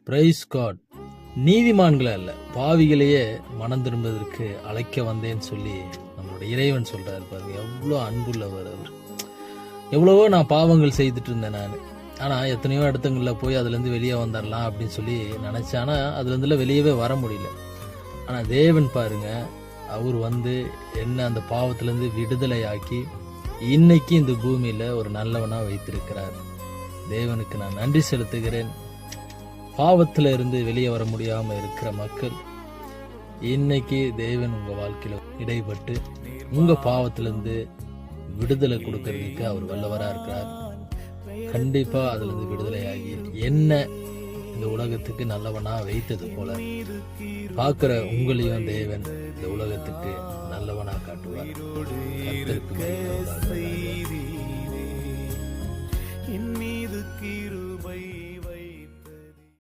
Price God. நீதிமான்களை அல்ல, பாவிகளையே மனம் திரும்புவதற்கு அழைக்க வந்தேன்னு சொல்லி நம்மளோட இறைவன் சொல்றாரு பாருங்க. எவ்வளோ அன்புள்ளவர் அவர். எவ்வளவோ நான் பாவங்கள் செய்துட்டு இருந்தேன் நான். ஆனால் எத்தனையோ இடத்துங்களில் போய் அதுலேருந்து வெளியே வந்துடலாம் அப்படின்னு சொல்லி நினச்சேன். ஆனால் அதுலேருந்துலாம் வெளியவே வர முடியல. ஆனால் தேவன் பாருங்க, அவர் வந்து என்ன அந்த பாவத்திலேருந்து விடுதலை ஆக்கி இன்னைக்கு இந்த பூமியில் ஒரு நல்லவனாக வைத்திருக்கிறார். தேவனுக்கு நான் நன்றி செலுத்துகிறேன். பாவத்தில் இருந்து வெளியே வர முடியாமல் இருக்கிற மக்கள், இன்னைக்கு தேவன் உங்கள் வாழ்க்கையில் இடைப்பட்டு உங்கள் பாவத்திலேருந்து விடுதலை கொடுக்கறதுக்கு அவர் வல்லவராக இருக்கிறார். கண்டிப்பா அதுல இருந்து விடுதலை ஆகி என்ன இந்த உலகத்துக்கு நல்லவனா வைத்தது போல பார்க்கிற உங்களையும் தேவன் இந்த உலகத்துக்கு நல்லவனா காட்டுவார். கர்த்தருக்கு மகிமை உண்டாவதாக.